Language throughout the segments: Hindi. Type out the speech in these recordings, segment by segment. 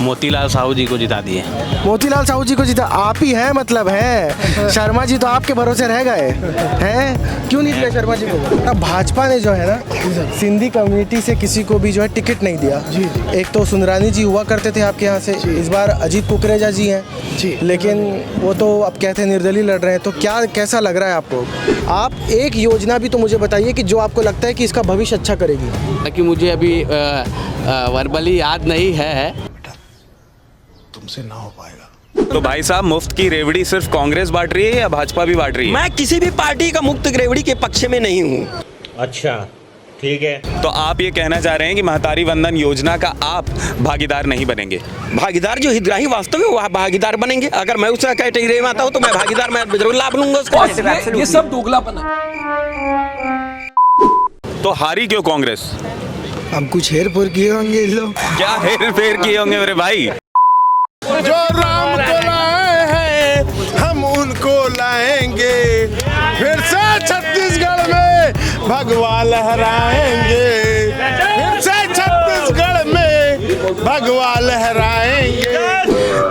मोतीलाल साहू जी को जिता दिए। मोतीलाल साहू जी को जीता आप ही हैं, मतलब है शर्मा जी तो आपके भरोसे रह गए हैं, क्यों नहीं दिया शर्मा जी को? अब भाजपा ने जो है ना सिंधी कम्युनिटी से किसी को भी जो है टिकट नहीं दिया। एक तो सुंदरानी जी हुआ करते थे आपके यहाँ से, इस बार अजीत कुकरेजा जी हैं जी, लेकिन वो तो अब कहते हैं निर्दलीय लड़ रहे हैं। तो क्या कैसा लग रहा है आपको? आप एक योजना भी तो मुझे बताइए कि जो आपको लगता है कि इसका भविष्य अच्छा करेगी। कि मुझे अभी वर्बली याद नहीं है। तुमसे ना हो पाएगा। तो भाई साहब, मुफ्त की रेवड़ी सिर्फ कांग्रेस बांट रही है या भाजपा भी बांट रही है? मैं किसी भी पार्टी का मुफ्त रेवड़ी के पक्ष में नहीं हूँ। अच्छा, ठीक है। तो आप ये कहना चाह रहे हैं कि महतारी वंदन योजना का आप भागीदार नहीं बनेंगे? भागीदार जो हितग्राही वास्तव में वह भागीदार बनेंगे। अगर मैं उस कैटेगरी में आता हूँ तो मैं भागीदार, मैं जरूर लाभ लूंगा उसका। ये सब दोगलापन है। तो हारी क्यों कांग्रेस? हम कुछ हेर फेर किए होंगे लोग। क्या हेर फेर किए होंगे मेरे भाई? जो राम को लाए हैं हम उनको लाएंगे, फिर से छत्तीसगढ़ में भगवा लहराएंगे, फिर से छत्तीसगढ़ में भगवा लहराएंगे।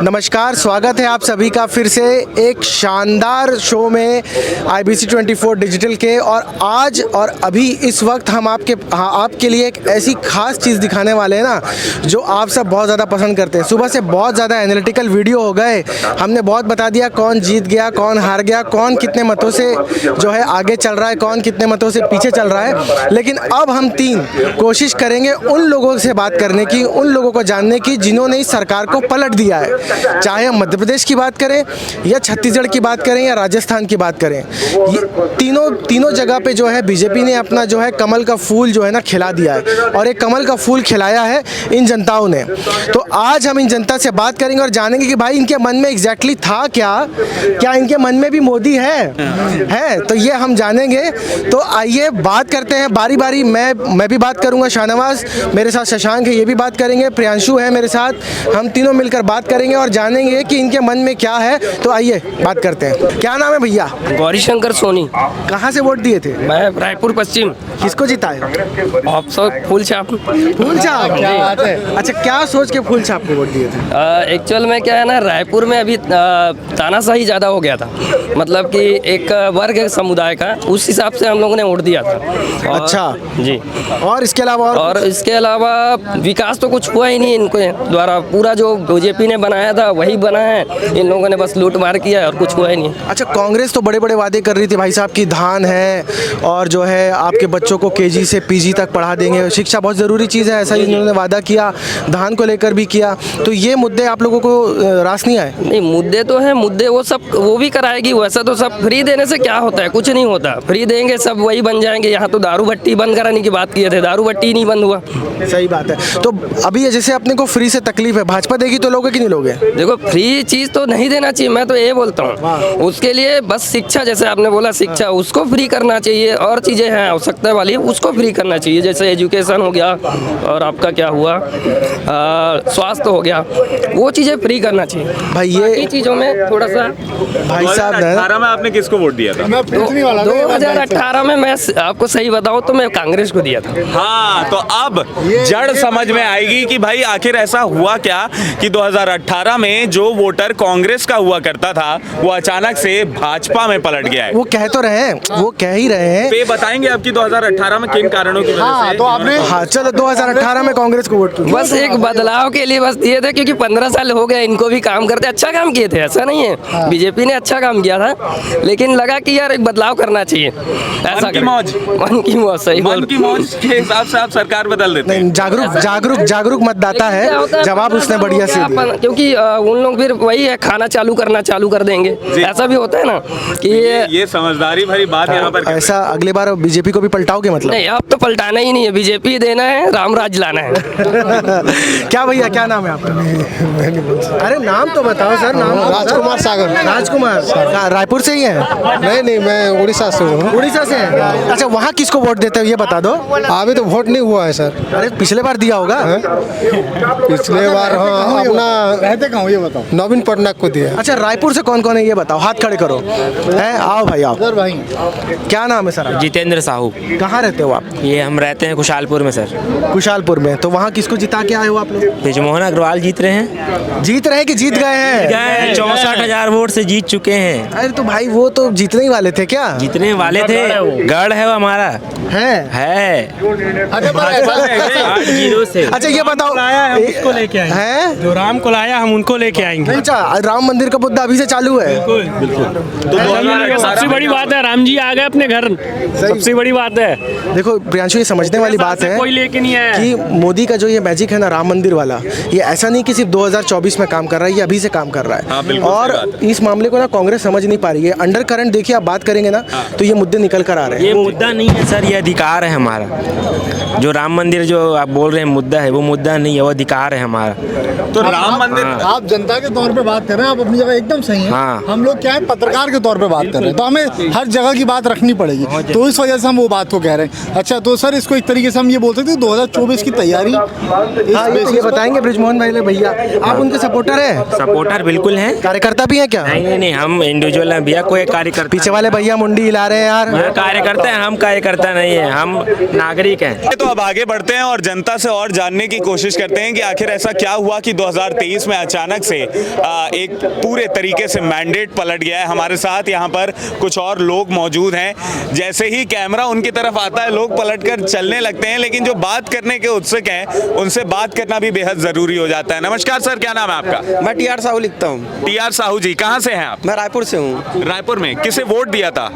नमस्कार, स्वागत है आप सभी का फिर से एक शानदार शो में IBC 24 डिजिटल के। और आज और अभी इस वक्त हम आपके लिए एक ऐसी खास चीज़ दिखाने वाले हैं ना जो आप सब बहुत ज़्यादा पसंद करते हैं। सुबह से बहुत ज़्यादा एनालिटिकल वीडियो हो गए, हमने बहुत बता दिया कौन जीत गया, कौन हार गया, कौन कितने मतों से जो है आगे चल रहा है, कौन कितने मतों से पीछे चल रहा है। लेकिन अब हम तीन कोशिश करेंगे उन लोगों से बात करने की, उन लोगों को जानने की जिन्होंने इस सरकार को पलट दिया है। चाहे हम मध्य प्रदेश की बात करें या छत्तीसगढ़ की बात करें या राजस्थान की बात करें, ये तीनों जगह पे जो है बीजेपी ने अपना जो है कमल का फूल जो है ना खिला दिया है। और एक कमल का फूल खिलाया है इन जनताओं ने। तो आज हम इन जनता से बात करेंगे और जानेंगे कि भाई इनके मन में एग्जैक्टली था क्या इनके मन में भी मोदी है तो ये हम जानेंगे। तो आइए बात करते हैं बारी बारी। मैं भी बात करूंगा, शाहनवाज मेरे साथ, शशांक है ये भी बात करेंगे, प्रियांशु है मेरे साथ, हम तीनों मिलकर बात करेंगे और जानेंगे कि इनके मन में क्या है। तो आइए बात करते हैं। क्या नाम है भैया? गौरी शंकर सोनी। कहाँ से वोट दिए थे? मैं रायपुर पश्चिम। किसको जिताए? फूल छाप। फूल छाप, क्या बात है। अच्छा, क्या सोच के फूल छाप को वोट दिए थे? एक्चुअल में क्या है ना, रायपुर में अभी तानाशाही ज़्यादा हो गया था, मतलब कि एक वर्ग समुदाय का, उस हिसाब से हम लोगों ने वोट दिया था। अच्छा जी। और इसके अलावा और इसके अलावा विकास तो कुछ हुआ ही नहीं इनके द्वारा। पूरा जो बीजेपी ने बनाया था वही बना है, इन लोगों ने बस लूट मार किया और कुछ हुआ ही नहीं। अच्छा, कांग्रेस तो बड़े बड़े वादे कर रही थी भाई साहब की धान है और जो है आपके बच्चों को KG से PG तक पढ़ा देंगे, शिक्षा बहुत ज़रूरी चीज़ है, ऐसा ही इन्होंने वादा किया, धान को लेकर भी किया। तो ये मुद्दे आप लोगों को रास नहीं आए? नहीं, मुद्दे तो हैं, मुद्दे वो भी कराएगी। वैसा तो सब फ्री देने से क्या होता है, कुछ नहीं होता। फ्री देंगे सब वही बन जाएंगे। यहाँ तो दारू भट्टी बंद कराने की बात किए थे, दारू भट्टी नहीं बंद हुआ। सही बात है। तो अभी जैसे अपने को फ्री से तकलीफ है, भाजपा देगी तो लोगे कि नहीं लोगे? देखो, फ्री चीज़ तो नहीं देना चाहिए, मैं तो ये बोलता हूँ। उसके लिए बस शिक्षा, जैसे आपने बोला शिक्षा, उसको फ्री करना चाहिए। और चीज़ें हैं आवश्यकता वाली, उसको फ्री करना चाहिए। जैसे एजुकेशन हो गया और आपका क्या हुआ, स्वास्थ्य हो गया, वो चीज़ें फ्री करना चाहिए भाई। ये चीज़ों में थोड़ा सा भाई साहब 2018 में आपने किसको वोट दिया था? 2018 में मैं आपको सही बताऊँ तो मैं कांग्रेस को दिया था। हाँ, तो अब जड़ समझ में आएगी कि भाई आखिर ऐसा हुआ क्या कि 2018 में जो वोटर कांग्रेस का हुआ करता था वो अचानक से भाजपा में पलट गया है। वो कह तो रहे हैं, वो कह ही रहे हैं। तो ये बताएंगे आपकी 2018 में किन कारणों की वजह से? तो आपने चलो 2018 में कांग्रेस को वोट किया। बस एक बदलाव के लिए बस दिए थे, क्योंकि 15 साल हो गए इनको भी काम करते, अच्छा काम किए थे, ऐसा नहीं है। बीजेपी ने अच्छा काम किया था, लेकिन लगा कि यार एक बदलाव करना चाहिए। ऐसा मन की मौज, सही मन की मौज के हिसाब से आप सरकार बदल देते हैं। जागरूक मतदाता है, जवाब उसने बढ़िया से दिया। क्योंकि उन लोग फिर वही है, खाना चालू कर देंगे। ऐसा भी होता है ना कि ये समझदारी भरी बात यहाँ पर ऐसा अगली बार बीजेपी को भी पलटाओगे मतलब? नहीं, अब तो पलटाना ही नहीं है, बीजेपी देना है, रामराज लाना है। क्या भैया, क्या नाम है आपका? अरे नाम तो बताओ सर। नाम? राजकुमार सागर। रायपुर से ही हैं? नहीं मैं उड़ीसा से हूँ। उड़ीसा से हैं? अच्छा, वहाँ किसको वोट देते हो ये बता दो। अभी तो वोट नहीं हुआ है सर। अरे पिछले बार दिया होगा। पिछले बार हाँ अपना रहते कहाँ ये बताओ, नवीन पटनायक को दिया। अच्छा, रायपुर से कौन कौन है ये बताओ, हाथ खड़े करो। हैं, आओ भाई आओ। सर भाई क्या नाम है सर आपका? जितेंद्र साहू। कहाँ रहते हो आप? ये हम रहते हैं खुशहालपुर में सर। खुशहालपुर में। तो वहाँ किसको जिता के आए हो आप लोग? ब्रिजमोहन अग्रवाल जीत रहे हैं। जीत रहे कि जीत गए हैं? 64,000 वोट से जीत चुके हैं। अरे तो भाई वो तो जीतने ही वाले थे क्या? जीतने वाले थे, गढ़ है वो हमारा है। अच्छा 8-0 से। अच्छा ये बताओ, उसको लेके आएंगे, हैं? जो राम को लाया हम उनको लेके आएंगे। अच्छा, राम मंदिर का मुद्दा अभी से चालू है। सबसे बड़ी बात है राम जी आ गए अपने घर, सबसे बड़ी बात है। देखो प्रियांशु, ये समझने वाली बात है कोई लेके नहीं आया कि मोदी का जो ये मैजिक है ना राम मंदिर वाला, ये ऐसा नहीं कि सिर्फ 2024 में काम कर रहा है, ये अभी से काम कर रहा है। हाँ, बिल्कुल और सही बात इस मामले को ना कांग्रेस समझ नहीं पा रही है। अंडर करंट देखिए, आप बात करेंगे ना तो ये मुद्दे निकल कर आ रहे हैं। ये मुद्दा नहीं है सर, ये अधिकार है हमारा। जो राम मंदिर जो आप बोल रहे हैं मुद्दा है, वो मुद्दा नहीं है, वो अधिकार है हमारा। तो राम मंदिर आप जनता के तौर पे बात कर रहे हैं, आप अपनी जगह एकदम सही हैं। हाँ। हम लोग क्या है, पत्रकार के तौर पे बात कर रहे हैं, तो हमें हर जगह की बात रखनी पड़ेगी, तो इस वजह से हम वो बात को कह रहे हैं। अच्छा तो सर इसको एक तरीके से हम ये बोल सकते हैं 2024 की तैयारी हाँ, ये बताएंगे ब्रिजमोहन भाई भैया, आप उनके सपोर्टर हैं? सपोर्टर बिल्कुल हैं। कार्यकर्ता भी हैं क्या? नहीं, हम इंडिविजुअल हैं भैया, कोई कार्यकर्ता। पीछे वाले भैया मुंडी हिला रहे हैं यार। ये कार्यकर्ता हैं, हम कार्यकर्ता नहीं है, हम नागरिक हैं। तो अब आगे बढ़ते हैं और जनता से और जानने की कोशिश करते हैं कि आखिर ऐसा क्या हुआ कि 2023 में अचानक से एक पूरे तरीके से मैंडेट पलट गया है। हमारे साथ यहाँ पर कुछ और लोग मौजूद हैं। जैसे ही कैमरा उनकी तरफ आता है लोग पलटकर चलने लगते हैं, लेकिन जो बात करने के उत्सुक हैं उनसे बात करना भी बेहद जरूरी हो जाता है। नमस्कार सर, क्या नाम है आपका? मैं टी.आर. साहू लिखता हूँ। टी.आर. साहू जी, कहाँ से हैं आप? मैं रायपुर से हूँ। रायपुर में किसे वोट दिया था?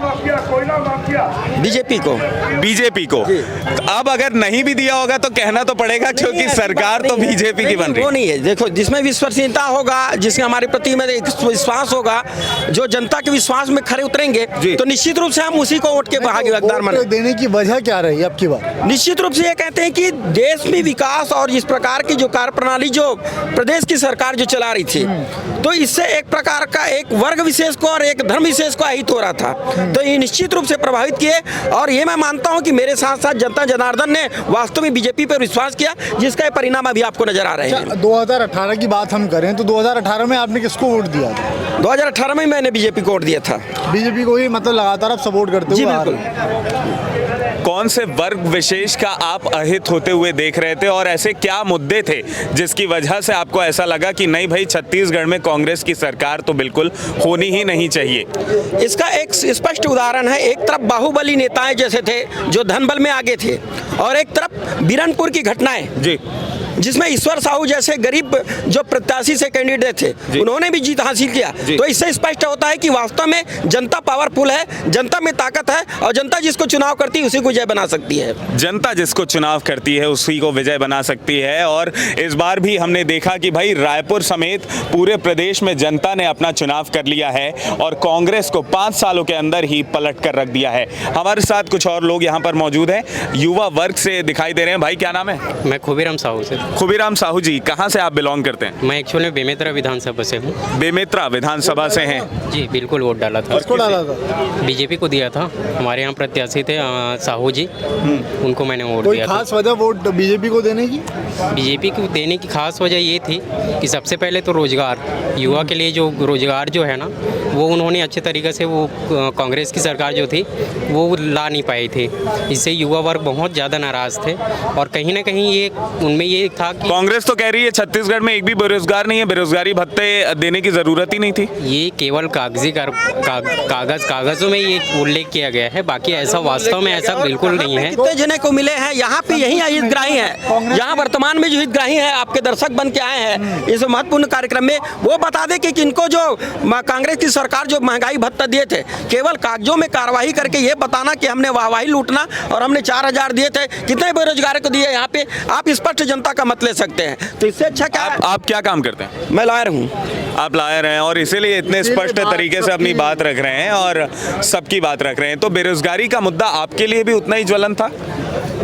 बीजेपी को। बीजेपी को। तो अब अगर नहीं भी दिया होगा तो कहना तो पड़ेगा, क्योंकि सरकार तो बीजेपी की बन रही है। वो नहीं है, देखो जिसमें विश्वसनीयता होगा, जिसमें हमारे प्रति में एक विश्वास होगा, जो जनता के विश्वास में खरे उतरेंगे, तो निश्चित रूप से हम उसी को वोट के भागीदार मानेंगे। देने की वजह क्या रही अब की बात? निश्चित रूप से ये कहते हैं कि देश में विकास और इस प्रकार की जो कार्य प्रणाली जो प्रदेश की सरकार जो चला रही थी, तो इससे एक प्रकार का एक वर्ग विशेष को और एक धर्म विशेष को अहित हो रहा था, तो ये निश्चित रूप से प्रभावित किए। और ये मैं मानता हूं कि मेरे साथ साथ जनता जनार्दन ने वास्तव में बीजेपी पर विश्वास किया, जिसका परिणाम अभी आपको नजर आ रहे हैं। 2018 की बात हम करें तो 2018 में आपने किसको वोट दिया था? 2018 में मैंने बीजेपी को वोट दिया था। बीजेपी को ही मतलब लगातार आप सपोर्ट करते जी हो? बिल्कुल। कौन से वर्ग विशेष का आप अहित होते हुए देख रहे थे और ऐसे क्या मुद्दे थे जिसकी वजह से आपको ऐसा लगा कि नहीं भाई छत्तीसगढ़ में कांग्रेस की सरकार तो बिल्कुल होनी ही नहीं चाहिए? इसका एक स्पष्ट उदाहरण है। एक तरफ बाहुबली नेताएं जैसे थे जो धनबल में आगे थे, और एक तरफ बीरनपुर की घटनाएं जी, जिसमें ईश्वर साहू जैसे गरीब जो प्रत्याशी से कैंडिडेट थे, उन्होंने भी जीत हासिल किया। तो इससे स्पष्ट होता है कि वास्तव में जनता पावरफुल है, जनता में ताकत है, और जनता जिसको चुनाव करती है उसी को विजय बना सकती है। जनता जिसको चुनाव करती है उसी को विजय बना सकती है। और इस बार भी हमने देखा कि भाई रायपुर समेत पूरे प्रदेश में जनता ने अपना चुनाव कर लिया है और कांग्रेस को 5 सालों के अंदर ही पलट कर रख दिया है। हमारे साथ कुछ और लोग यहाँ पर मौजूद हैं, युवा वर्ग से दिखाई दे रहे हैं। भाई क्या नाम है? मैं खुबीराम साहू से। खुबीराम साहू जी, कहाँ से आप बिलोंग करते हैं? मैं एक्चुअली बेमेतरा विधानसभा से हूँ। बेमेतरा विधानसभा से हैं जी बिल्कुल, वोट डाला था। किसको डाला था? बीजेपी को दिया था। हमारे यहाँ प्रत्याशी थे साहू जी, उनको मैंने वोट कोई दिया था। खास वजह वोट बीजेपी को देने की? बीजेपी को देने की खास वजह ये थी कि सबसे पहले तो रोजगार, युवा के लिए जो रोजगार जो है ना, वो उन्होंने अच्छे तरीके से वो कांग्रेस की सरकार जो थी वो ला नहीं पाई थी। इससे युवा वर्ग बहुत ज़्यादा नाराज़ थे, और कहीं ना कहीं ये उनमें ये था कि कांग्रेस तो कह रही है छत्तीसगढ़ में एक भी बेरोजगार नहीं है, बेरोजगारी भत्ते देने की जरूरत ही नहीं थी। ये केवल कागजों में ये उल्लेख किया गया है, बाकी ऐसा वास्तव में ऐसा बिल्कुल नहीं है। कितने जने को मिले हैं यहाँ पे, यही हितग्राही है, यहाँ वर्तमान में जो हितग्राही है आपके दर्शक बन के आए हैं इस महत्वपूर्ण कार्यक्रम में, वो बता दें कि किनको जो कांग्रेस की सरकार जो महंगाई भत्ता दिए थे, केवल कागजों में कार्रवाई करके ये बताना कि हमने वाहवाही लूटना और हमने 4,000 दिए थे, कितने बेरोजगार को दिए, यहाँ पे आप स्पष्ट जनता का मत ले सकते हैं। तो इससे अच्छा क्या आप क्या काम करते हैं? मैं लॉयर हूँ। आप लायर हैं और इसीलिए इतने स्पष्ट तरीके से अपनी बात रख रहे हैं और सबकी बात रख रहे हैं। तो बेरोजगारी का मुद्दा आपके लिए भी उतना ही ज्वलन था?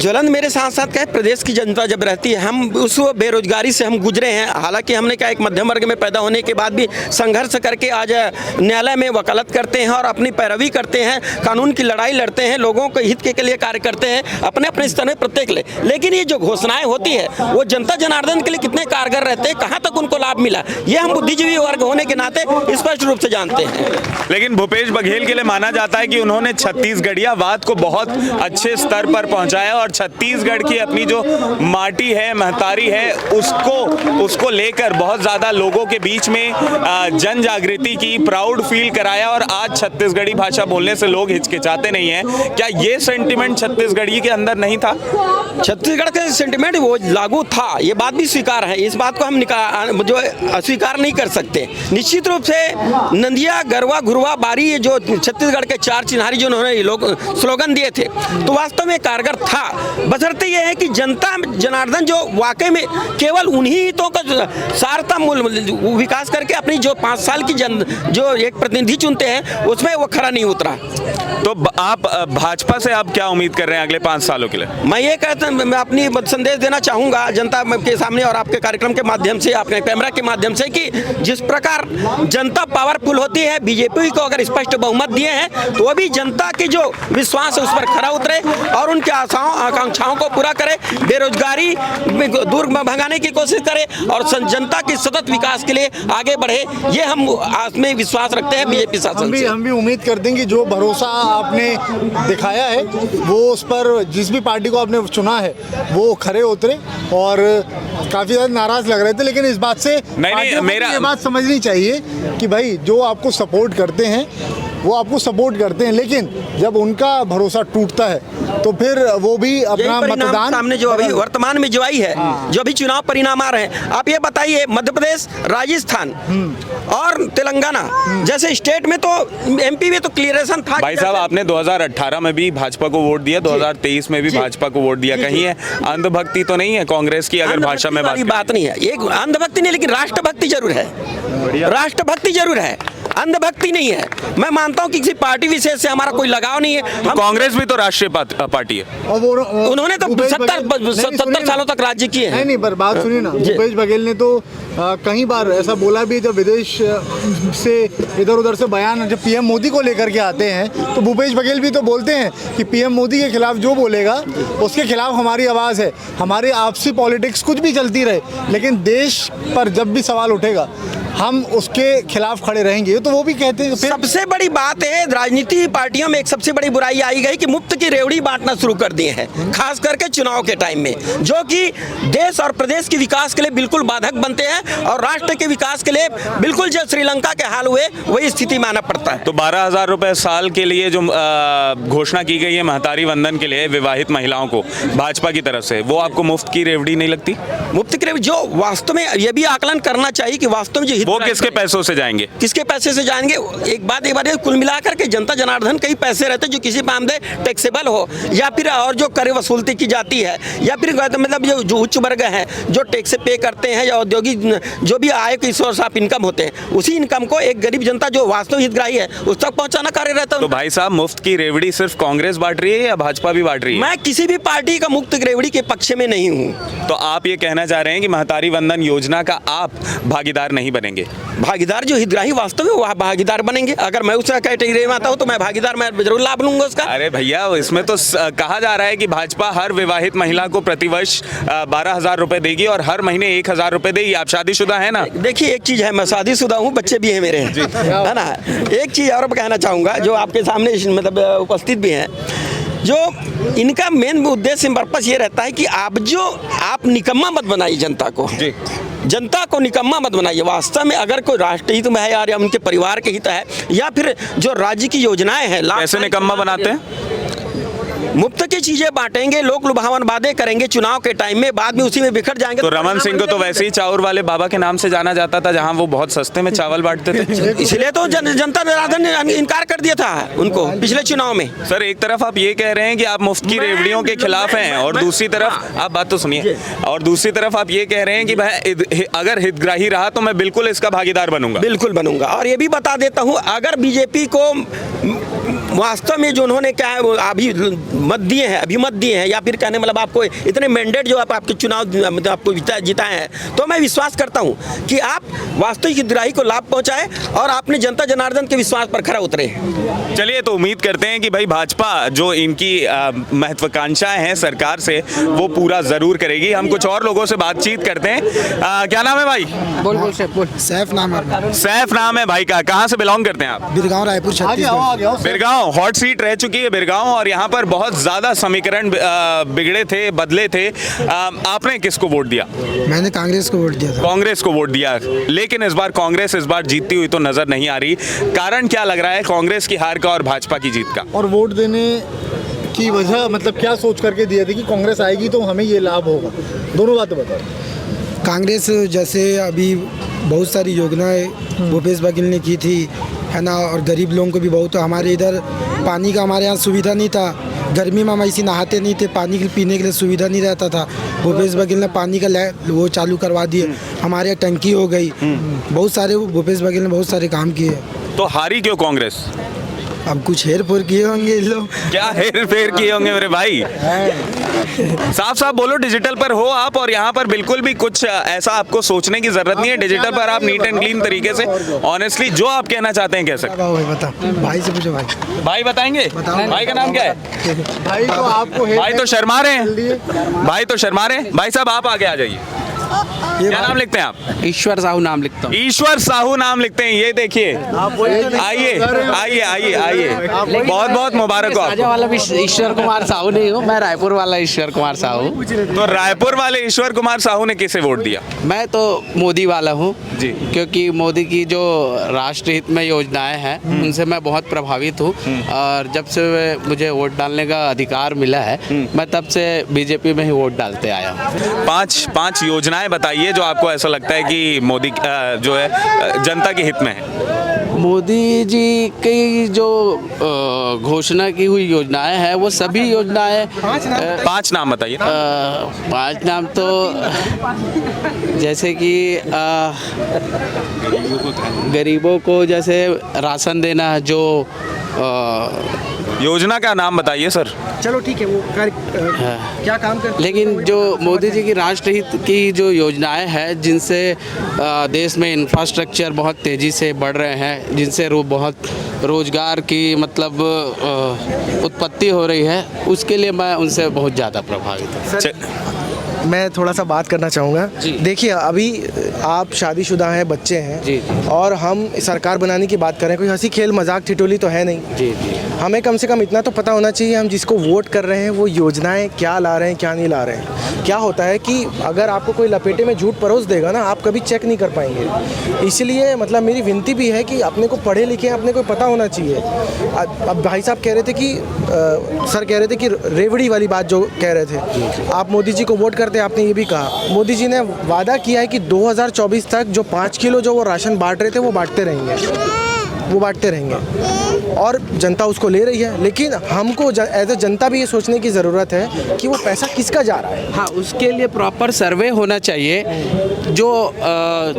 ज्वलन मेरे साथ साथ क्या है, प्रदेश की जनता जब रहती है, हम उस बेरोजगारी से हम गुजरे हैं। हालांकि हमने क्या एक मध्यम वर्ग में पैदा होने के बाद भी संघर्ष करके आज न्यायालय में वकालत करते हैं और अपनी पैरवी करते हैं, कानून की लड़ाई लड़ते हैं, लोगों के हित के लिए कार्य करते हैं अपने अपने स्तर में प्रत्येक ले। लेकिन ये जो घोषणाएं होती है वो जनता जनार्दन के लिए कितने कारगर रहते हैं, कहाँ तक उनको लाभ मिला, ये हम बुद्धिजीवी वर्ग होने के नाते स्पष्ट रूप से जानते हैं। लेकिन भूपेश बघेल के लिए माना जाता है कि उन्होंने छत्तीसगढ़िया बात को बहुत अच्छे स्तर पर पहुंचाया और छत्तीसगढ़ की अपनी जो माटी है, महतारी है, उसको लेकर बहुत ज़्यादा लोगों के बीच में जन जागृति की, प्राउड फील कराया और आज छत्तीसगढ़ी भाषा बोलने से लोग हिचकिचाते नहीं हैं। क्या ये सेंटिमेंट छत्तीसगढ़ी के अंदर नहीं था? छत्तीसगढ़ का सेंटिमेंट वो लागू था, ये बात भी स्वीकार है, इस बात को हम जो अस्वीकार नहीं कर सकते। निश्चित रूप से नंदिया, गरवा, घुरवा, बारी, ये जो छत्तीसगढ़ के चार चिन्हारी जो उन्होंने लोग स्लोगन दिए थे तो वास्तव में कारगर था। बशर्ते ये है कि जनता जनार्दन जो वाकई में केवल उन्हीं हितों का सारता मूल विकास करके अपनी जो 5 साल की जो एक प्रतिनिधि चुनते हैं उसमें वो खरा नहीं उतरा। तो आप भाजपा से आप क्या उम्मीद कर रहे हैं अगले 5 सालों के लिए? मैं ये कहता हूं, मैं अपनी संदेश देना चाहूँगा जनता के सामने और आपके कार्यक्रम के माध्यम से, आपके कैमरा के माध्यम से, कि जिस प्रकार जनता पावरफुल होती है, बीजेपी को अगर स्पष्ट बहुमत दिए हैं तो अभी जनता के जो विश्वास है उस पर खरा उतरे और उनकी आशाओं आकांक्षाओं को पूरा करे, बेरोजगारी दूर भगाने की कोशिश करे और जनता के सतत विकास के लिए आगे बढ़े। ये हम में विश्वास रखते हैं बीजेपी शासन से। हम भी उम्मीद करते हैं कि जो भरोसा आपने दिखाया है वो उस पर जिस भी पार्टी को आपने चुना है वो खरे उतरे। और काफ़ी ज़्यादा नाराज़ लग रहे थे, लेकिन इस बात से नहीं, मेरा ये बात समझनी चाहिए कि भाई जो आपको सपोर्ट करते हैं वो आपको सपोर्ट करते हैं, लेकिन जब उनका भरोसा टूटता है तो फिर वो भी अपना मतदान सामने जो अभी वर्तमान में जो आई है, जो अभी चुनाव परिणाम आ रहे हैं, आप ये बताइए मध्य प्रदेश, राजस्थान और तेलंगाना जैसे स्टेट में तो एमपी में तो क्लियरेशन था। भाई साहब, आपने 2018 में भी भाजपा को वोट दिया, 2023 में भी भाजपा को वोट दिया, कहीं है अंधभक्ति तो नहीं है कांग्रेस की? अगर भाषा में बात नहीं है, ये अंधभक्ति नहीं, लेकिन राष्ट्रभक्ति जरूर है, राष्ट्रभक्ति जरूर है, अंधभक्ति नहीं है। मैं मानता हूं कि किसी पार्टी विशेष से हमारा कोई लगाव नहीं है। कांग्रेस भी तो राष्ट्रीय पार्टी है, उन्होंने तो 70 सालों तक राज्य किए हैं। नहीं, पर बात सुनिए ना, भूपेश बघेल ने तो कई बार ऐसा बोला भी, जब विदेश से इधर उधर से बयान जब पीएम मोदी को लेकर के आते हैं तो भूपेश बघेल भी तो बोलते हैं कि पीएम मोदी के खिलाफ जो बोलेगा उसके खिलाफ हमारी आवाज़ है, हमारी आपसी पॉलिटिक्स कुछ भी चलती रहे, लेकिन देश पर जब भी सवाल उठेगा हम उसके खिलाफ खड़े रहेंगे। तो वो भी कहते हैं। सबसे बड़ी बात है, राजनीति पार्टियों में एक सबसे बड़ी बुराई आई गई कि मुफ्त की रेवड़ी बांटना शुरू कर दिए हैं, खास करके चुनाव के टाइम में, जो कि देश और प्रदेश के विकास के लिए बिल्कुल बाधक बनते हैं और राष्ट्र के विकास के लिए बिल्कुल जो श्रीलंका के हाल हुए वही स्थिति में आना पड़ता है। तो 12,000 रुपए साल के लिए जो घोषणा की गई है महतारी वंदन के लिए विवाहित महिलाओं को भाजपा की तरफ से, वो आपको मुफ्त की रेवड़ी नहीं लगती? मुफ्त की रेवड़ी जो वास्तव में ये भी आकलन करना चाहिए कि वास्तव में जो वो किसके पैसों से जाएंगे, किसके पैसे से जाएंगे? एक बात कुल मिलाकर के जनता जनार्दन कई पैसे रहते हैं जो किसी मामले टैक्सेबल हो या फिर और जो कर वसूलती की जाती है या फिर मतलब जो उच्च वर्ग है जो टैक्स पे करते हैं या औद्योगिक जो भी आय के सोर्स ऑफ इनकम होते हैं, उसी इनकम को एक गरीब जनता जो वास्तव हितग्राही है उस तक पहुंचाना कार्य रहता है। तो भाई साहब, मुफ्त की रेवड़ी सिर्फ कांग्रेस बांट रही है या भाजपा भी बांट रही है? मैं किसी भी पार्टी का मुफ्त रेवड़ी के पक्ष में नहीं हूँ। तो आप ये कहना चाह रहे हैं कि महतारी वंदन योजना का आप भागीदार नहीं बनेंगे? भागीदार जो हितग्राही वास्तव में वह भागीदार बनेंगे। अगर मैं उस कैटेगरी में आता हूँ तो मैं भागीदार, मैं जरूर लाभ लूंगा उसका। अरे भैया, इसमें तो कहा जा रहा है कि भाजपा हर विवाहित महिला को प्रतिवर्ष 12,000 रुपए देगी और हर महीने 1,000 रुपए देगी। आप शादीशुदा है ना? देखिए, एक चीज है, मैं शादीशुदा हूँ, बच्चे भी हैं मेरे, है ना। एक चीज और कहना चाहूँगा जो आपके सामने मतलब उपस्थित भी हैं, जो इनका मेन उद्देश्य पर्पस ये रहता है कि आप निकम्मा मत बनाइए जनता को, जनता को निकम्मा मत बनाइए। वास्तव में अगर कोई राष्ट्र हित में है या उनके परिवार के हित है या फिर जो राज्य की योजनाएं हैं, कैसे निकम्मा बनाते हैं? मुफ्त की चीजें बांटेंगे, लोग लुभावन वादे करेंगे चुनाव के टाइम में, बाद में उसी में बिखर जाएंगे। तो रमन सिंह को तो वैसे ही चाउर वाले बाबा के नाम से जाना जाता था, जहां वो बहुत सस्ते में चावल बांटते थे। इसलिए तो जनता जनार्दन ने इनकार कर दिया था उनको पिछले चुनाव में। सर, एक तरफ आप ये कह रहे हैं कि आप मुफ्त की रेवड़ियों के खिलाफ हैं और दूसरी तरफ आप बात तो सुनिए, और दूसरी तरफ आप ये कह रहे हैं कि भाई अगर हितग्राही रहा तो मैं बिल्कुल इसका भागीदार बनूंगा। बिल्कुल बनूंगा। और ये भी बता देता हूँ, अगर बीजेपी को वास्तव में जो उन्होंने क्या है वो अभिमत दिए हैं या फिर कहने मतलब आपको इतने मैंडेट जो आपके चुनाव मतलब आपको जिताए हैं, तो मैं विश्वास करता हूं कि आप वास्तविक हितग्राही को लाभ पहुंचाए और आपने जनता जनार्दन के विश्वास पर खरा उतरे। चलिए, तो उम्मीद करते हैं कि भाई भाजपा जो इनकी महत्वाकांक्षाएं हैं सरकार से वो पूरा जरूर करेगी। हम कुछ और लोगों से बातचीत करते हैं। क्या नाम है भाई? बोल सैफ नाम है। सैफ नाम है भाई का। कहाँ से बिलोंग करते हैं आप? बिरगांव, रायपुर, छत्तीसगढ़। बिरगांव हॉट सीट रह चुकी है बिरगांव, और यहाँ पर बहुत ज्यादा समीकरण बिगड़े थे, बदले थे। आपने किसको वोट दिया? मैंने कांग्रेस को वोट दिया था। कांग्रेस को वोट दिया, लेकिन इस बार कांग्रेस जीतती हुई तो नजर नहीं आ रही। कारण क्या लग रहा है कांग्रेस की हार का और भाजपा की जीत का? और वोट देने की वजह मतलब क्या सोच करके दिया था कि कांग्रेस आएगी तो हमें ये लाभ होगा? दोनों बातें बताओ। कांग्रेस जैसे अभी बहुत सारी योजनाएं भूपेश बघेल ने की थी, है ना, और गरीब लोगों को भी बहुत। हमारे इधर पानी का हमारे यहाँ सुविधा नहीं था, गर्मी में हम ऐसे नहाते नहीं थे, पानी के पीने के लिए सुविधा नहीं रहता था। भूपेश बघेल ने पानी का वो चालू करवा दिए, हमारे यहाँ टंकी हो गई। बहुत सारे भूपेश बघेल ने बहुत सारे काम किए। तो हारी क्यों कांग्रेस? अब कुछ हेर फेर किए होंगे ये लोग। क्या हेर फेर किए होंगे मेरे भाई? साफ साफ बोलो, डिजिटल पर हो आप और यहाँ पर बिल्कुल भी कुछ ऐसा आपको सोचने की जरूरत नहीं है। डिजिटल पर आप नीट एंड क्लीन तरीके से ऑनेस्टली जो आप कहना चाहते हैं कह सकते हैं। बता भाई से पूछो। भाई बताएंगे? भाई का नाम क्या है? भाई तो आपको भाई तो शर्मा रहे हैं, भाई तो शर्मा रहे हैं। भाई साहब आप आगे आ जाइए। क्या नाम लिखते हैं आप? ईश्वर साहू नाम लिखता हूँ। ईश्वर साहू नाम लिखते हैं। ये देखिए, आइए आइए आइए आइए, बहुत बहुत मुबारक हो आपको। वाला भी ईश्वर कुमार साहू नहीं हूँ, मैं रायपुर वाला ईश्वर कुमार साहू। तो रायपुर वाले ईश्वर कुमार साहू ने किसे वोट दिया? मैं तो मोदी वाला हूँ जी, क्योंकि मोदी की जो राष्ट्रहित में योजनाएं हैं उनसे मैं बहुत प्रभावित हूँ, और जब से मुझे वोट डालने का अधिकार मिला है मैं तब से बीजेपी में ही वोट डालते आया हूँ। पांच योजनाएं बताइए जो आपको ऐसा लगता है कि मोदी जो है जनता के हित में है। मोदी जी की जो घोषणा की हुई योजनाएं हैं वो सभी योजनाएं। पांच नाम बताइए। पांच नाम तो जैसे कि गरीबों को जैसे राशन देना, जो योजना का नाम बताइए सर। चलो ठीक है, वो क्या काम करते? लेकिन जो मोदी जी की राष्ट्रहित की जो योजनाएं हैं जिनसे देश में इंफ्रास्ट्रक्चर बहुत तेज़ी से बढ़ रहे हैं, जिनसे बहुत रोज़गार की मतलब उत्पत्ति हो रही है, उसके लिए मैं उनसे बहुत ज़्यादा प्रभावित हूँ। मैं थोड़ा सा बात करना चाहूँगा। देखिए, अभी आप शादीशुदा हैं, बच्चे हैं जी, और हम सरकार बनाने की बात कर रहे हैं। कोई हंसी खेल मजाक ठिठोली तो है नहीं। जी जी। हमें कम से कम इतना तो पता होना चाहिए हम जिसको वोट कर रहे हैं वो योजनाएं क्या ला रहे हैं, क्या नहीं ला रहे हैं। क्या होता है कि अगर आपको कोई लपेटे में झूठ परोस देगा ना, आप कभी चेक नहीं कर पाएंगे। इसलिए मतलब मेरी विनती भी है कि अपने को पढ़े लिखे अपने को पता होना चाहिए। अब भाई साहब कह रहे थे कि सर कह रहे थे कि रेवड़ी वाली बात जो कह रहे थे, आप मोदी जी को वोट करते, आपने ये भी कहा। मोदी जी ने वादा किया है कि 2024 तक जो 5 किलो जो वो राशन बांट रहे थे वो बांटते रहेंगे और जनता उसको ले रही है। लेकिन हमको एज ए जनता भी ये सोचने की ज़रूरत है कि वो पैसा किसका जा रहा है। हाँ, उसके लिए प्रॉपर सर्वे होना चाहिए। जो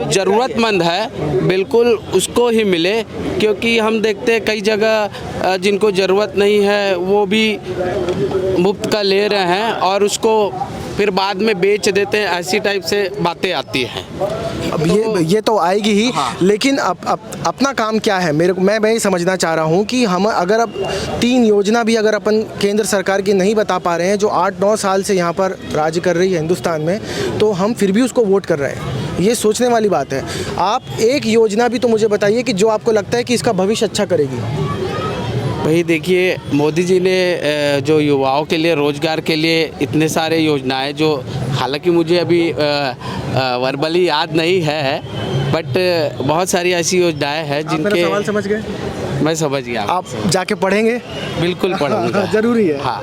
ज़रूरतमंद है बिल्कुल उसको ही मिले, क्योंकि हम देखते हैं कई जगह जिनको ज़रूरत नहीं है वो भी मुफ्त का ले रहे हैं और उसको फिर बाद में बेच देते हैं। ऐसी टाइप से बातें आती हैं। अब ये तो आएगी ही। हाँ। लेकिन अपना काम क्या है, मैं ये समझना चाह रहा हूँ कि हम अगर अब 3 योजना भी अगर अपन केंद्र सरकार की नहीं बता पा रहे हैं जो 8-9 साल से यहाँ पर राज्य कर रही है हिंदुस्तान में, तो हम फिर भी उसको वोट कर रहे हैं। ये सोचने वाली बात है। आप एक योजना भी तो मुझे बताइए कि जो आपको लगता है कि इसका भविष्य अच्छा करेगी। भाई देखिए, मोदी जी ने जो युवाओं के लिए रोज़गार के लिए इतने सारे योजनाएं, जो हालांकि मुझे अभी वर्बली याद नहीं है, बट बहुत सारी ऐसी योजनाएं हैं जिनके सवाल समझ गए। मैं समझ गया। आप जाके पढ़ेंगे? बिल्कुल पढ़ूंगा। जरूरी है। हाँ।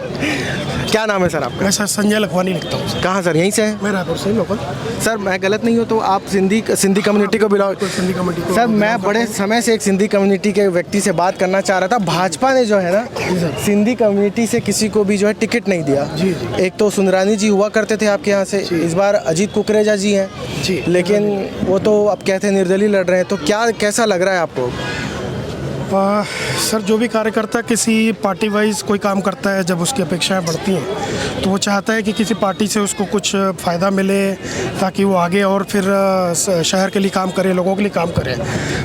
क्या नाम है सर आपका? मैं सर संजय लखवानी लिखता हूँ। कहाँ सर? यहीं से हैं? मैं रायपुर से लोकल। सर मैं गलत नहीं हूँ तो आप सिंधी कम्युनिटी को बिलोंग? सिंधी कम्युनिटी। सर मैं बड़े समय से एक सिंधी कम्युनिटी के व्यक्ति से बात करना चाह रहा था। भाजपा ने जो है ना सिंधी कम्युनिटी से किसी को भी जो है टिकट नहीं दिया। जी। एक तो सुंदरानी जी हुआ करते थे आपके यहाँ से, इस बार अजीत कुकरेजा जी हैं जी, लेकिन वो तो अब कहते हैं निर्दलीय लड़ रहे हैं। तो क्या कैसा लग रहा है आपको? सर, जो भी कार्यकर्ता किसी पार्टी वाइज कोई काम करता है, जब उसकी अपेक्षाएं बढ़ती हैं तो वो चाहता है कि किसी पार्टी से उसको कुछ फ़ायदा मिले ताकि वो आगे और फिर शहर के लिए काम करे, लोगों के लिए काम करे।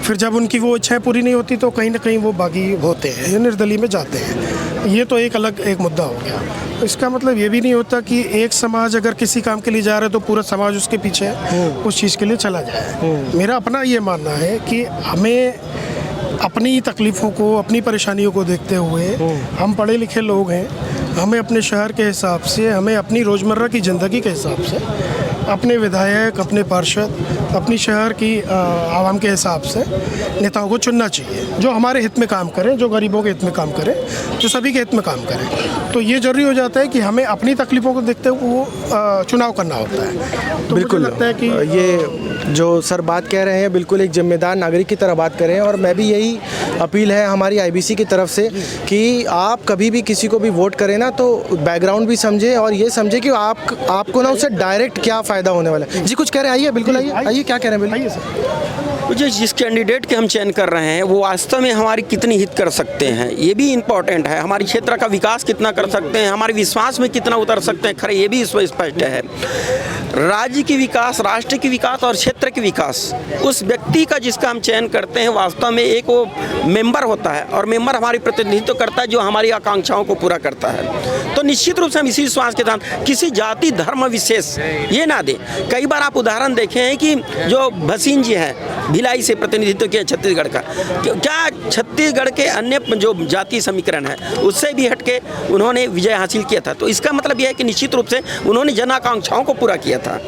फिर जब उनकी वो इच्छाएं पूरी नहीं होती तो कहीं ना कहीं वो बागी होते हैं या निर्दलीय में जाते हैं। ये तो एक अलग एक मुद्दा हो गया। इसका मतलब ये भी नहीं होता कि एक समाज अगर किसी काम के लिए जा रहा है तो पूरा समाज उसके पीछे उस चीज़ के लिए चला जाए। मेरा अपना ये मानना है कि हमें अपनी तकलीफ़ों को, अपनी परेशानियों को देखते हुए, हम पढ़े लिखे लोग हैं, हमें अपने शहर के हिसाब से, हमें अपनी रोज़मर्रा की ज़िंदगी के हिसाब से अपने विधायक, अपने पार्षद, अपनी शहर की आवाम के हिसाब से नेताओं को चुनना चाहिए जो हमारे हित में काम करें, जो गरीबों के हित में काम करें, जो सभी के हित में काम करें। तो ये ज़रूरी हो जाता है कि हमें अपनी तकलीफ़ों को देखते हुए वो चुनाव करना होता है। तो बिल्कुल लगता है कि ये जो सर बात कह रहे हैं बिल्कुल एक जिम्मेदार नागरिक की तरह बात करें। और मैं भी यही अपील है हमारी IBC की तरफ से कि आप कभी भी किसी को भी वोट करें ना तो बैकग्राउंड भी समझें और ये समझें कि आपको ना उससे डायरेक्ट क्या फ़ायदा होने वाला है। जी कुछ कह रहे हैं, आइए बिल्कुल आइए क्या कह रहे हैं, आइए सर। जो जिस कैंडिडेट के हम चयन कर रहे हैं वो वास्तव में हमारी कितनी हित कर सकते हैं, ये भी इम्पोर्टेंट है। हमारी क्षेत्र का विकास कितना कर सकते हैं, हमारे विश्वास में कितना उतर सकते हैं, खरे ये भी स्पष्ट है। राज्य की विकास, राष्ट्र की विकास और क्षेत्र की विकास उस व्यक्ति का जिसका हम चयन करते हैं वास्तव में एक वो मेंबर होता है और मेंबर हमारी प्रतिनिधित्व करता है जो हमारी आकांक्षाओं को पूरा करता है। तो निश्चित रूप से हम इसी विश्वास के साथ किसी जाति धर्म विशेष ये ना दें। कई बार आप उदाहरण देखे हैं कि जो भसीन जी हैं, भिलाई से प्रतिनिधित्व किया छत्तीसगढ़ का, क्या छत्तीसगढ़ के अन्य जो जाति समीकरण है उससे भी हटके उन्होंने विजय हासिल किया था। तो इसका मतलब यह है कि निश्चित रूप से उन्होंने जन आकांक्षाओं को पूरा किया था,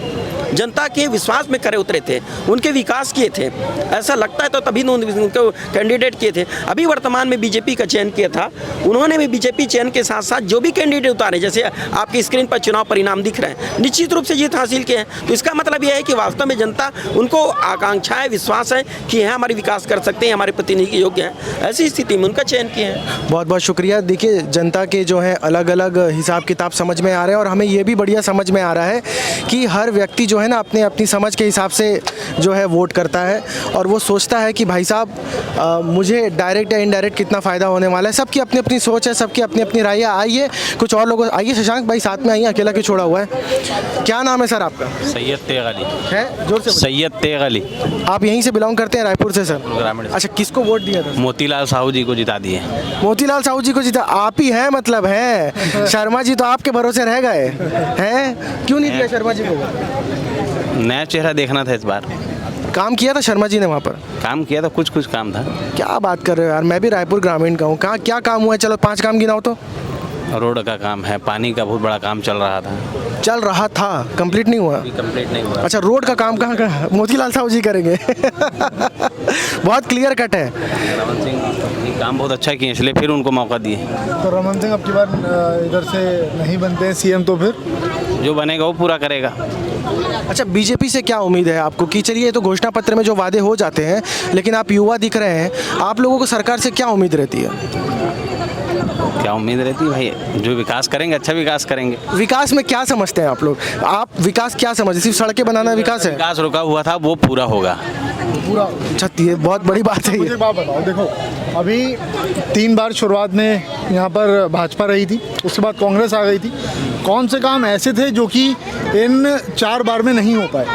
जनता के विश्वास में खरे उतरे थे, उनके विकास किए थे। ऐसा लगता है तो तभी उनको कैंडिडेट किए थे। अभी वर्तमान में बीजेपी का चयन किया था, उन्होंने भी बीजेपी चयन के साथ साथ जो भी कैंडिडेट उतारे, जैसे आपकी स्क्रीन पर चुनाव परिणाम दिख रहे हैं, निश्चित रूप से जीत हासिल किए हैं। तो इसका मतलब यह है कि वास्तव में जनता उनको आकांक्षाएं, विश्वास है कि यह हमारी विकास कर सकते हैं, हमारे प्रतिनिधि योग्य हैं, ऐसी स्थिति में उनका चयन किए हैं। बहुत बहुत शुक्रिया। देखिए जनता के जो है अलग अलग हिसाब किताब समझ में आ रहे हैं और हमें ये भी बढ़िया समझ में आ रहा है कि हर व्यक्ति जो है ना अपनी समझ के हिसाब से जो है वोट करता है और वो सोचता है कि भाई साहब मुझे डायरेक्ट या इनडायरेक्ट कितना फ़ायदा होने वाला है। सबकी अपनी अपनी सोच है, सबकी अपनी अपनी राय है। आइए कुछ और लोगों, आइए शशांक भाई साथ में आइए, अकेला क्यों छोड़ा हुआ है। क्या नाम है सर आपका? सैयद तेग अली है, जोर से। सैयद तेग अली। आप यहीं से बिलोंग करते हैं, रायपुर से सर? ग्रामीण। अच्छा, किसको वोट दिया था? मोतीलाल साहू जी को जिता दिए। मोतीलाल साहू जी को जिता? आप ही हैं मतलब है। शर्मा जी तो आपके भरोसे रह गए हैं, क्यों नहीं दिया शर्मा जी को? नया चेहरा देखना था इस बार। काम किया था शर्मा जी ने वहाँ पर? काम किया था, कुछ कुछ काम था। क्या बात कर रहे हो यार, मैं भी रायपुर ग्रामीण का हूँ। कहाँ क्या काम हुआ है? चलो 5 काम गिनाओ तो। रोड का काम है, पानी का बहुत बड़ा काम चल रहा था, कंप्लीट नहीं हुआ? कंप्लीट नहीं हुआ। अच्छा, रोड का काम कहाँ मोतीलाल साहू जी करेंगे? बहुत क्लियर कट है। रमन सिंह काम बहुत अच्छा किए, इसलिए फिर उनको मौका दिए। तो रमन सिंह अब की बार इधर से नहीं बनते हैं CM, तो फिर जो बनेगा वो पूरा करेगा। अच्छा, बीजेपी से क्या उम्मीद है आपको कि चलिए तो घोषणा पत्र में जो वादे हो जाते हैं, लेकिन आप युवा दिख रहे हैं, आप लोगों को सरकार से क्या उम्मीद रहती है? क्या उम्मीद रहती है भाई, जो विकास करेंगे अच्छा विकास करेंगे। विकास में क्या समझते हैं आप लोग? आप विकास क्या समझते? सिर्फ सड़कें बनाना विकास है? विकास रुका हुआ था वो पूरा होगा पूरा। अच्छा, ये बहुत बड़ी बात है। मुझे बात बताओ, देखो अभी 3 बार शुरुआत में यहाँ पर भाजपा रही थी, उसके बाद कांग्रेस आ गई थी। कौन से काम ऐसे थे जो कि इन 4 बार में नहीं हो पाए?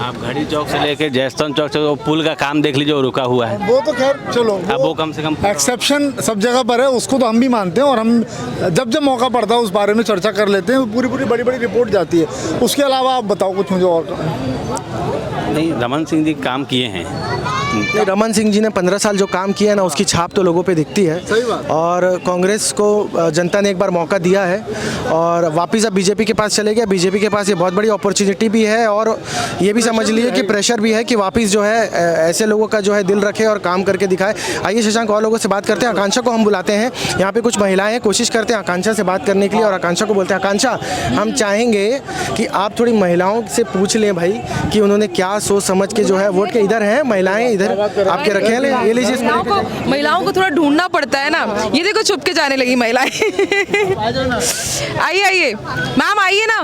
आप घड़ी चौक से लेके जयस्तंभ चौक से वो पुल का काम देख लीजिए, वो रुका हुआ है। वो तो खैर चलो, अब वो कम से कम एक्सेप्शन सब जगह पर है, उसको तो हम भी मानते हैं और हम जब मौका पड़ता है उस बारे में चर्चा कर लेते हैं। पूरी बड़ी बड़ी रिपोर्ट जाती है। उसके अलावा आप बताओ कुछ मुझे और। नहीं, रमन सिंह जी काम किए हैं। नहीं, रमन सिंह जी ने 15 साल जो काम किया है ना, उसकी छाप तो लोगों पे दिखती है। सही बात। और कांग्रेस को जनता ने एक बार मौका दिया है और वापस अब बीजेपी के पास चले गया। बीजेपी के पास ये बहुत बड़ी अपॉर्चुनिटी भी है और ये भी समझ लीजिए कि प्रेशर भी है कि वापस जो है ऐसे लोगों का जो है दिल रखे और काम करके दिखाए। आइए शशांक, और लोगों से बात करते हैं। आकांक्षा को हम बुलाते हैं, यहाँ पे कुछ महिलाएं हैं, कोशिश करते हैं आकांक्षा से बात करने के लिए और आकांक्षा को बोलते हैं, आकांक्षा हम चाहेंगे कि आप थोड़ी महिलाओं से पूछ लें भाई कि उन्होंने क्या सोच समझ के जो है वोट के। इधर हैं महिलाएं, इधर आपके रखे हैं, ये लीजिए। महिलाओं को थोड़ा ढूंढना पड़ता है ना, ये देखो छुप के जाने लगी महिलाएं। आइए मैम, आइए ना।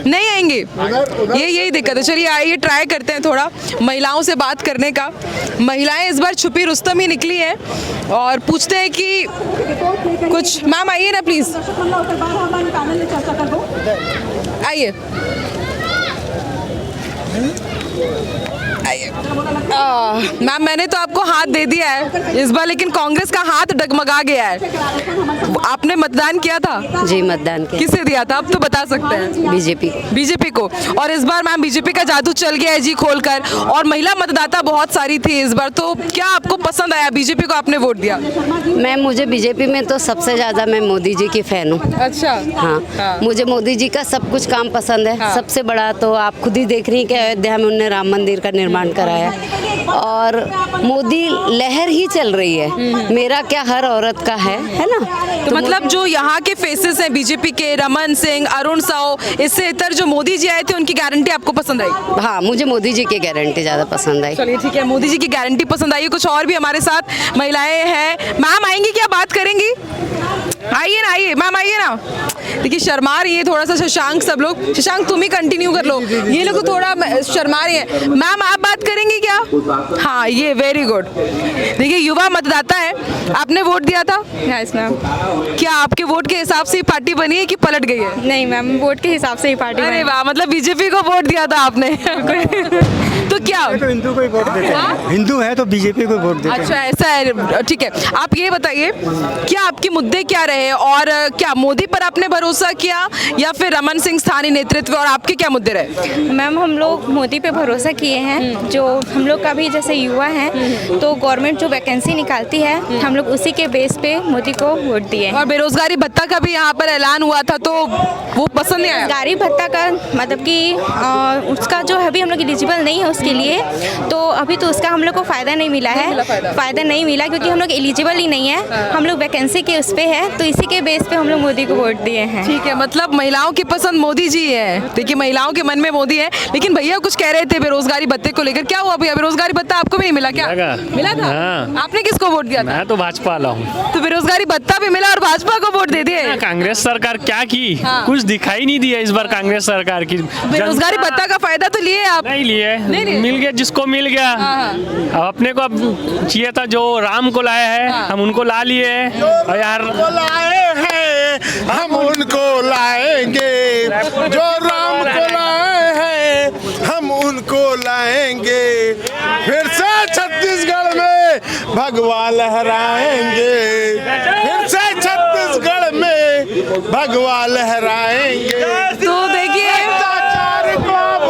नहीं आएंगे, यही दिक्कत है। चलिए आइए ट्राई करते हैं थोड़ा महिलाओं से बात करने का। महिलाएं इस बार छुपी रुस्तम ही निकली हैं और पूछते हैं कि कुछ। मैम आइए ना प्लीज, आइए मैम, मैंने तो आपको हाथ दे दिया है इस बार, लेकिन कांग्रेस का हाथ डगमगा गया है। आपने मतदान किया था? जी मतदान किया। किसे दिया था? अब तो बता सकते हैं। बीजेपी को। और इस बार मैम बीजेपी का जादू चल गया है जी खोलकर, और महिला मतदाता बहुत सारी थी इस बार, तो क्या आपको पसंद आया? बीजेपी को आपने वोट दिया? मैम मुझे बीजेपी में तो सबसे ज़्यादा मैं मोदी जी की फ़ैन हूँ। अच्छा। हाँ, मुझे मोदी जी का सब कुछ काम पसंद है। सबसे बड़ा तो आप खुद ही देख रही हैं कि अयोध्या में उन्होंने राम मंदिर का निर्माण कराया, और मोदी लहर ही चल रही है। मेरा क्या हर औरत का है ना। तो मतलब जो यहाँ के फेसेस हैं बीजेपी के, रमन सिंह, अरुण साव, इससे इतर जो मोदी जी आए थे उनकी गारंटी आपको पसंद आई? हाँ, मुझे मोदी जी की गारंटी ज़्यादा पसंद आई। चलिए ठीक है, मोदी जी की गारंटी पसंद आई। कुछ और भी हमारे साथ महिलाएं हैं। मैम आएंगी क्या, बात करेंगी? आइए ना, आइए मैम, आइए ना। देखिए शर्मा रही है थोड़ा सा शशांक, सब लोग। शशांक तुम ही कंटिन्यू कर लो, ये लोग थोड़ा शर्मा रही है। मैम आप बात करेंगी क्या? हाँ, ये वेरी गुड। देखिए युवा मतदाता है, आपने वोट दिया था? Yes ma'am. क्या आपके वोट के हिसाब से पार्टी बनी है कि पलट गई है? नहीं मैम, वोट के हिसाब से ही पार्टी बनी। अरे वाह, मतलब बीजेपी को वोट दिया था आपने। तो क्या तो हिंदू को ही वोट देते हैं। हिंदू है तो बीजेपी को वोट देते हैं। अच्छा ऐसा है, ठीक है। आप ये बताइए क्या आपके मुद्दे क्या रहे, और क्या मोदी पर आपने भरोसा किया या फिर रमन सिंह स्थानीय नेतृत्व, और आपके क्या मुद्दे रहे? मैम हम लोग मोदी पे भरोसा किए हैं। जो हम लोग का भी जैसे युवा हैं तो गवर्नमेंट जो वैकेंसी निकालती है हम लोग उसी के बेस पे मोदी को वोट दिए। और बेरोजगारी भत्ता का भी यहाँ पर ऐलान हुआ था, तो वो पसंद नहीं आया? बेरोजगारी भत्ता का मतलब कि उसका जो अभी हम लोग एलिजिबल नहीं है उसके लिए, तो अभी तो उसका हम लोग को फ़ायदा नहीं मिला है। फ़ायदा नहीं मिला क्योंकि हम लोग एलिजिबल ही नहीं है, हम लोग वैकेंसी के उस पे है, तो इसी के बेस पे हम लोग मोदी को वोट दिए हैं। ठीक है, मतलब महिलाओं की पसंद मोदी जी है। देखिए महिलाओं के मन में मोदी है, लेकिन भैया कुछ कह रहे थे बेरोजगारी भत्ते को लेकर, क्या हुआ भैया? बेरोजगारी भत्ता आपको भी नहीं मिला क्या? मिला था? हाँ। आपने किसको वोट दिया था? मैं तो भाजपा वाला हूँ। तो बेरोजगारी भत्ता भी मिला और भाजपा को वोट दे दिए? कांग्रेस सरकार क्या की? हाँ। कुछ दिखाई नहीं दिया इस बार कांग्रेस सरकार की। बेरोजगारी भत्ता का फायदा तो लिए आप? नहीं लिए, मिल गया जिसको मिल गया। अब अपने को अब चाहिए था जो राम को लाया है, हम उनको ला लिए। और यार हम उनको लाएंगे, जो राम को लाए हैं हम उनको लाएंगे, फिर से छत्तीसगढ़ में भगवा लहराएंगे, फिर से छत्तीसगढ़ में भगवा लहराएंगे। तो देखिए भ्रष्टाचार को अब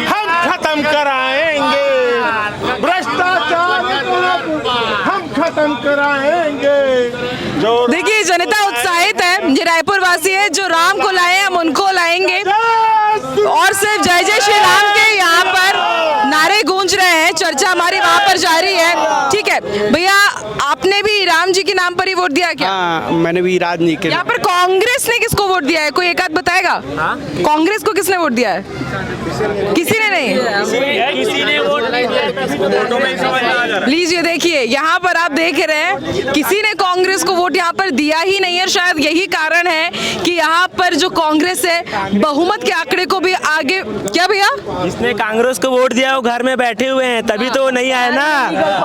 हम खत्म कराएंगे, भ्रष्टाचार को अब हम खत्म कराएंगे। देखिए जनता उत्साहित है, ये रायपुर वासी है, जो राम को लाए हम उनको लाएंगे, और सिर्फ जय जय श्री राम के यहाँ पर नारे गूंज रहे हैं। चर्चा हमारी वहाँ पर जारी है। ठीक है भैया, आपने भी राम जी के नाम पर ही वोट दिया क्या? हाँ, मैंने भी राजनीति के। यहाँ पर कांग्रेस ने किसको वोट दिया है, कोई एक आध बताएगा? कांग्रेस को किसने वोट दिया है? किसी ने नहीं। प्लीज ये देखिए, यहाँ पर आप देख रहे हैं किसी ने कांग्रेस को वोट यहाँ पर दिया ही नहीं है। शायद यही कारण है कि यहाँ पर जो कांग्रेस है बहुमत के आंकड़े को भी आगे। क्या भैया? जिसने कांग्रेस को वोट दिया वो घर में बैठे हुए हैं, तभी तो वो नहीं आए ना,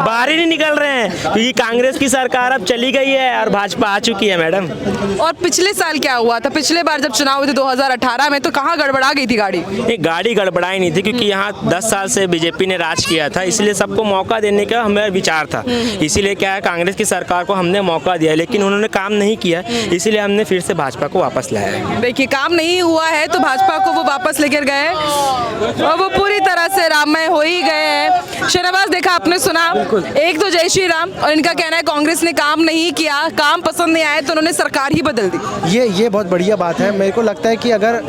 बाहर ही नहीं निकल रहे हैं, क्योंकि कांग्रेस की सरकार अब चली गई है और भाजपा आ चुकी है मैडम। और पिछले साल क्या हुआ था? पिछले बार जब चुनाव हुए थे 2018 में, तो कहाँ गड़बड़ा गई थी गाड़ी? गाड़ी गड़बड़ाई नहीं थी, क्योंकि यहाँ 10 साल से बीजेपी ने राज किया था, इसलिए सबको मौका देने का हमें विचार था। इसीलिए क्या है, कांग्रेस की सरकार को हमने मौका दिया, लेकिन उन्होंने काम नहीं किया, इसलिए हमने फिर से भाजपा को वापस लाया। देखिए काम नहीं हुआ है तो भाजपा को वो वापस लेकर गए और वो पूरी तरह से राममय हो ही गए हैं। शहनाबाज, देखा आपने, सुना, एक तो जय श्री राम, और इनका कहना है कांग्रेस ने काम नहीं किया, काम पसंद नहीं आया तो उन्होंने सरकार ही बदल दी। ये बहुत बढ़िया बात है। मेरे को लगता है कि अगर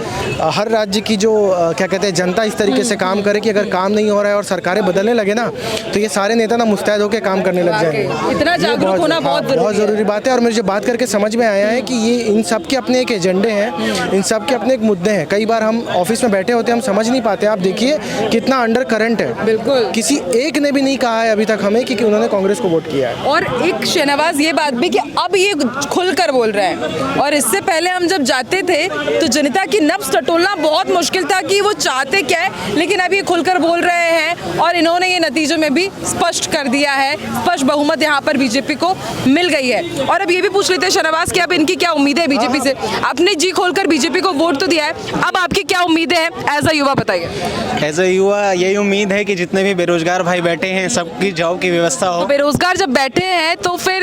हर राज्य की जो क्या कहते हैं जनता इस तरीके से काम करे कि अगर काम नहीं हो रहा है और सरकारें बदलने लगे ना, तो ये सारे नेता ना मुस्तैद होकर काम करने लग जाएंगे। इतना जागरूक होना बहुत ज़रूरी बात है। और मुझे बात करके समझ में आया है कि ये इन सब के अपने एक एजेंडे हैं, इन सब के अपने एक मुद्दे हैं। कई बार हम ऑफिस में बैठे होते हैं, हम समझ नहीं पाते। आप देखिए कितना अंडर करंट है। बिल्कुल। किसी एक ने भी नहीं कहा है अभी तक हमें कि उन्होंने कांग्रेस को वोट किया है। और एक शहनवाज ये बात भी कि अब ये खुलकर बोल रहे हैं, और इससे पहले हम जब जाते थे तो जनता की नब्ज टटोलना बहुत मुश्किल था कि वो चाहते क्या है, लेकिन अब ये खुलकर बोल रहे हैं और इन्होंने ये नतीजों में भी स्पष्ट कर दिया है। स्पष्ट बहुमत यहाँ पर बीजेपी को मिल गई है। और अब ये भी पूछ लेते हैं शहनवाज कि अब इनकी क्या उम्मीद है बीजेपी से। आपने जी खोलकर बीजेपी को वोट तो दिया है, अब आपकी क्या उम्मीदें हैं एज अ युवा, बताइए। एज अ युवा यही उम्मीद है कि जितने भी बेरोजगार भाई बैठे हैं सबकी जॉब की व्यवस्था हो। तो बेरोजगार जब बैठे हैं तो फिर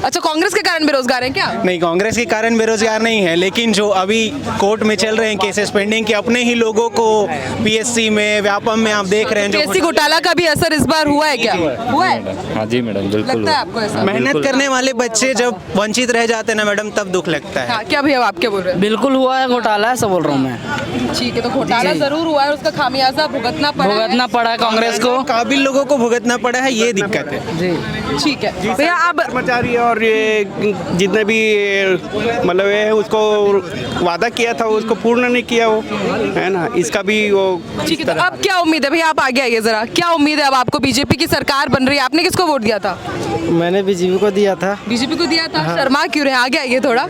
अच्छा, कांग्रेस के कारण बेरोजगार हैं क्या? नहीं, कांग्रेस के कारण बेरोजगार नहीं है, लेकिन जो अभी कोर्ट में चल रहे हैं केसेस पेंडिंग के, अपने ही लोगों को पीएससी में, व्यापम में आप देख रहे हैं पीएससी घोटाला का भी असर इस बार हुआ है क्या? हुआ है? हाँ जी मैडम, बिल्कुल लगता है आपको ऐसा? मेहनत करने वाले बच्चे जब वंचित रह जाते हैं ना मैडम, तब दुख लगता है। हाँ, क्या भैया आप क्या बोल रहे हैं? बिल्कुल हुआ है घोटाला, ऐसा बोल रहा हूँ मैं। ठीक है, तो घोटाला जरूर हुआ है, उसका खामियाजा भुगतना पड़ा है कांग्रेस को, काबिल लोगों को भुगतना पड़ा है, ये दिक्कत है जी। ठीक है भैया, आप कर्मचारी और ये जितने भी मतलब ये उसको वादा किया था उसको पूर्ण नहीं किया वो, है ना, इसका भी वो। ठीक है, तो अब क्या उम्मीद है भैया, आप आगे आइए जरा, क्या उम्मीद है अब आपको? बीजेपी की सरकार बन रही है, आपने किसको वोट दिया था? मैंने बीजेपी को दिया था। बीजेपी को दिया था? शर्मा क्यों रहे, आगे आइए थोड़ा।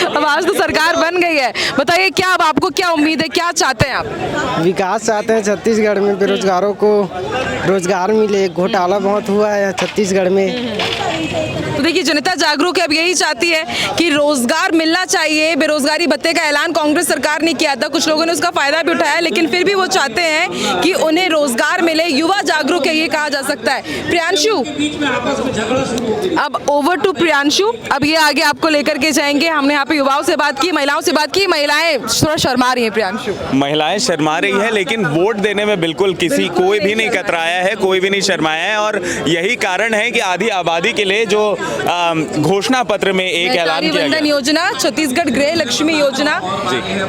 अब आज तो सरकार बन गई है, बताइए क्या अब आपको क्या उम्मीद है, क्या चाहते हैं आप? विकास चाहते हैं छत्तीसगढ़ में, बेरोजगारों को रोजगार मिले। घोटाला बहुत हुआ है छत्तीसगढ़ में। तो देखिए, जनता जागरूक है, अब यही चाहती है कि रोजगार मिलना चाहिए। बेरोजगारी भत्ते का ऐलान कांग्रेस सरकार ने किया था, कुछ लोगों ने उसका फायदा भी उठाया, लेकिन फिर भी वो चाहते हैं कि उन्हें रोजगार मिले। युवा जागरूक है, ये कहा जा सकता है। प्रियांशु, अब ओवर टू प्रियांशु, अब ये आगे आपको लेकर के जाएंगे। हमने यहाँ पे युवाओं से बात की, महिलाओं से बात की, महिलाएं थोड़ा शर्मा रही हैं। प्रियांशु, महिलाएं शर्मा रही है, लेकिन वोट देने में बिल्कुल कोई भी नहीं कतराया है, कोई भी नहीं शर्माया है, और यही कारण है कि आधी आबादी के लिए जो घोषणा पत्र में एक ऐलान किया गया, योजना, छत्तीसगढ़ गृह लक्ष्मी योजना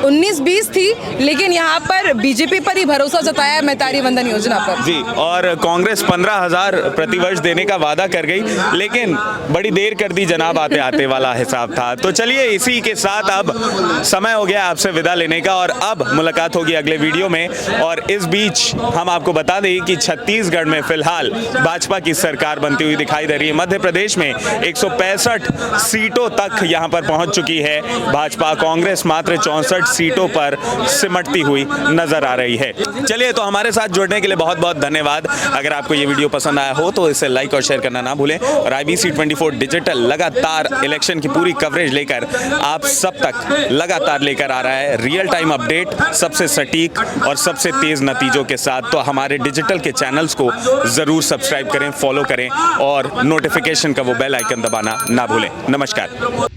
19-20 थी, लेकिन यहाँ पर बीजेपी पर ही भरोसा जताया है मैतारी वंदन योजना पर जी। और कांग्रेस 15,000 प्रतिवर्ष देने का वादा कर गई, लेकिन बड़ी देर कर दी जनाब, आते आते वाला हिसाब था। तो चलिए, इसी के साथ अब समय हो गया आपसे विदा लेने का, और अब मुलाकात होगी अगले वीडियो में। और इस बीच हम आपको बता दें कि छत्तीसगढ़ में फिलहाल भाजपा की सरकार बनती हुई दिखाई दे रही है। मध्य प्रदेश में 165 सीटों तक यहां पर पहुंच चुकी है भाजपा, कांग्रेस मात्र 64 सीटों पर सिमटती हुई नजर आ रही है। चलिए, तो हमारे साथ जुड़ने के लिए बहुत बहुत धन्यवाद। अगर आपको ये वीडियो पसंद आया हो तो इसे लाइक और शेयर करना ना भूलें, और IBC 24 डिजिटल लगातार इलेक्शन की पूरी कवरेज लेकर आप सब तक लगातार लेकर आ रहा है रियल टाइम अपडेट, सबसे सटीक और सबसे तेज नतीजों के साथ। तो हमारे डिजिटल के चैनल्स को जरूर सब्सक्राइब करें, फॉलो करें, और नोटिफिकेशन का वो बेल आइकन दबाना ना भूलें। नमस्कार।